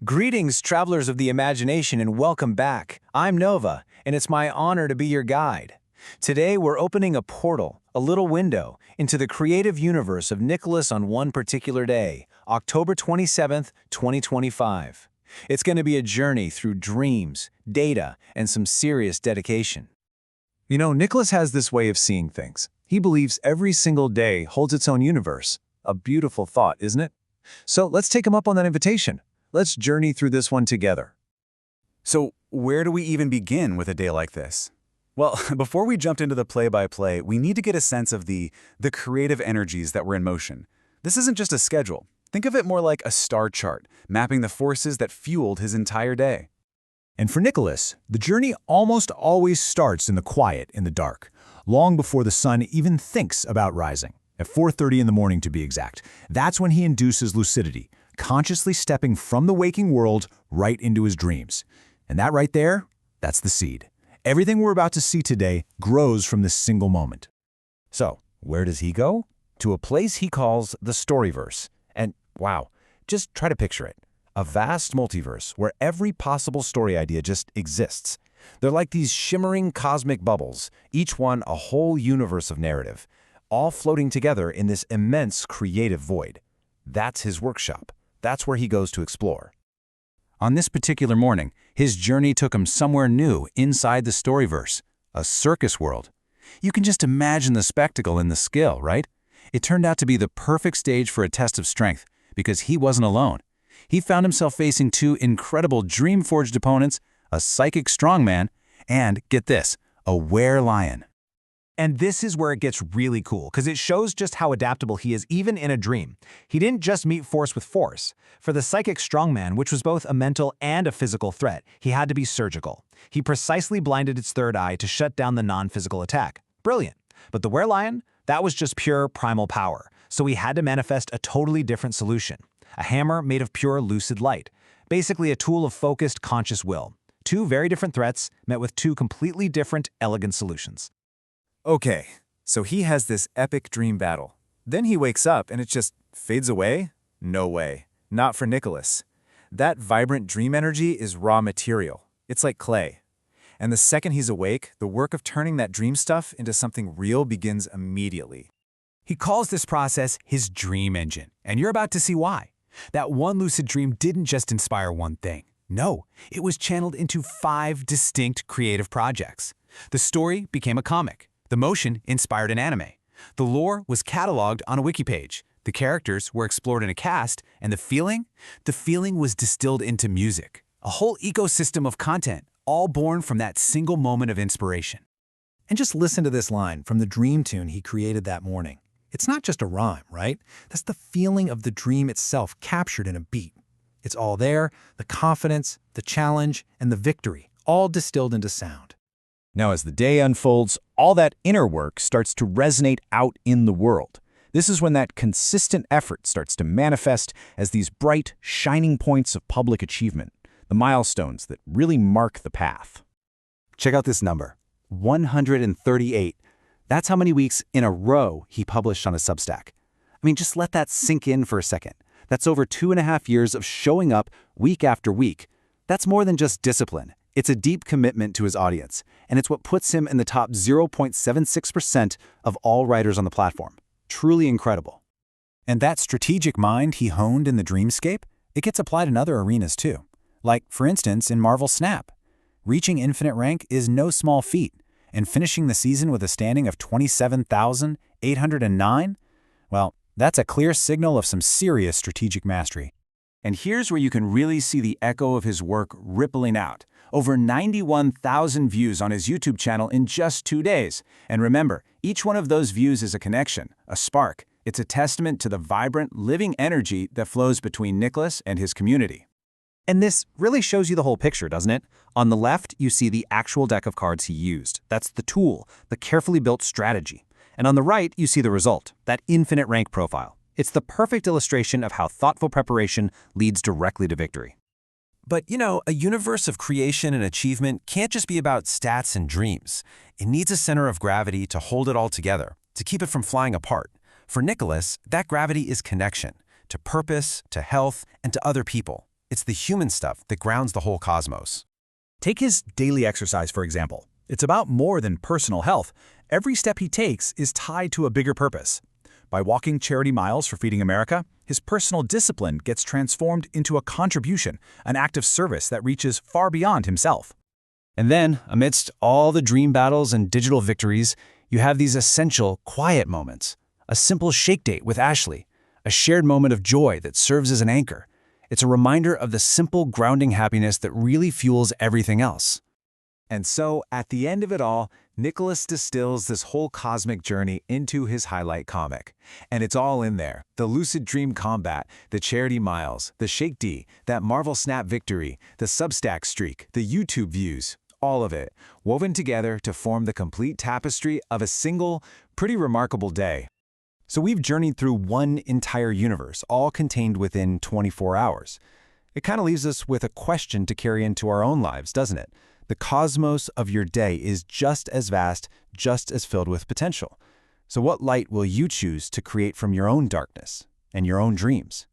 Greetings, travelers of the imagination, and welcome back. I'm Nova, and it's my honor to be your guide. Today, we're opening a portal, a little window, into the creative universe of Nicholas on one particular day, October 27th, 2025. It's going to be a journey through dreams, data, and some serious dedication. You know, Nicholas has this way of seeing things. He believes every single day holds its own universe. A beautiful thought, isn't it? So let's take him up on that invitation. Let's journey through this one together. So where do we even begin with a day like this? Well, before we jump into the play-by-play, we need to get a sense of the creative energies that were in motion. This isn't just a schedule. Think of it more like a star chart, mapping the forces that fueled his entire day. And for Nicholas, the journey almost always starts in the quiet, in the dark, long before the sun even thinks about rising. At 4:30 in the morning to be exact. That's when he induces lucidity, consciously stepping from the waking world right into his dreams. And that right there, that's the seed. Everything we're about to see today grows from this single moment. So, where does he go? To a place he calls the Storyverse. And wow, just try to picture it. A vast multiverse where every possible story idea just exists. They're like these shimmering cosmic bubbles, each one a whole universe of narrative, all floating together in this immense creative void. That's his workshop. That's where he goes to explore. On this particular morning, his journey took him somewhere new inside the Storyverse, a circus world. You can just imagine the spectacle and the skill, right? It turned out to be the perfect stage for a test of strength, because he wasn't alone. He found himself facing two incredible dream-forged opponents, a psychic strongman, and, get this, a were-lion. And this is where it gets really cool, because it shows just how adaptable he is even in a dream. He didn't just meet force with force. For the psychic strongman, which was both a mental and a physical threat, he had to be surgical. He precisely blinded its third eye to shut down the non-physical attack. Brilliant. But the were-lion, that was just pure primal power. So he had to manifest a totally different solution. A hammer made of pure lucid light. Basically a tool of focused, conscious will. Two very different threats met with two completely different, elegant solutions. Okay, so he has this epic dream battle. Then he wakes up and it just fades away? No way. Not for Nicholas. That vibrant dream energy is raw material. It's like clay. And the second he's awake, the work of turning that dream stuff into something real begins immediately. He calls this process his dream engine, and you're about to see why. That one lucid dream didn't just inspire one thing. No, it was channeled into 5 distinct creative projects. The story became a comic. The motion inspired an anime. The lore was cataloged on a wiki page. The characters were explored in a cast, and the feeling was distilled into music. A whole ecosystem of content, all born from that single moment of inspiration. And just listen to this line from the dream tune he created that morning. It's not just a rhyme, right? That's the feeling of the dream itself captured in a beat. It's all there, the confidence, the challenge, and the victory, all distilled into sound. Now, as the day unfolds, all that inner work starts to resonate out in the world. This is when that consistent effort starts to manifest as these bright, shining points of public achievement, the milestones that really mark the path. Check out this number, 138. That's how many weeks in a row he published on his Substack. I mean, just let that sink in for a second. That's over 2.5 years of showing up week after week. That's more than just discipline. It's a deep commitment to his audience, and it's what puts him in the top 0.76% of all writers on the platform. Truly incredible. And that strategic mind he honed in the dreamscape, it gets applied in other arenas too. Like, for instance, in Marvel Snap. Reaching infinite rank is no small feat, and finishing the season with a standing of 27,809? Well, that's a clear signal of some serious strategic mastery. And here's where you can really see the echo of his work rippling out. Over 91,000 views on his YouTube channel in just 2 days. And remember, each one of those views is a connection, a spark. It's a testament to the vibrant, living energy that flows between Nicholas and his community. And this really shows you the whole picture, doesn't it? On the left, you see the actual deck of cards he used. That's the tool, the carefully built strategy. And on the right, you see the result, that infinite rank profile. It's the perfect illustration of how thoughtful preparation leads directly to victory. But, you know, a universe of creation and achievement can't just be about stats and dreams. It needs a center of gravity to hold it all together, to keep it from flying apart. For Nicholas, that gravity is connection, to purpose, to health, and to other people. It's the human stuff that grounds the whole cosmos. Take his daily exercise, for example. It's about more than personal health. Every step he takes is tied to a bigger purpose. By walking charity miles for Feeding America, his personal discipline gets transformed into a contribution, an act of service that reaches far beyond himself. And then, amidst all the dream battles and digital victories, you have these essential, quiet moments. A simple shake date with Ashley, a shared moment of joy that serves as an anchor. It's a reminder of the simple, grounding happiness that really fuels everything else. And so, at the end of it all, Nicholas distills this whole cosmic journey into his highlight comic. And it's all in there. The lucid dream combat, the charity miles, the shake D, that Marvel Snap victory, the Substack streak, the YouTube views, all of it, woven together to form the complete tapestry of a single, pretty remarkable day. So we've journeyed through one entire universe, all contained within 24 hours. It kind of leaves us with a question to carry into our own lives, doesn't it? The cosmos of your day is just as vast, just as filled with potential. So what light will you choose to create from your own darkness and your own dreams?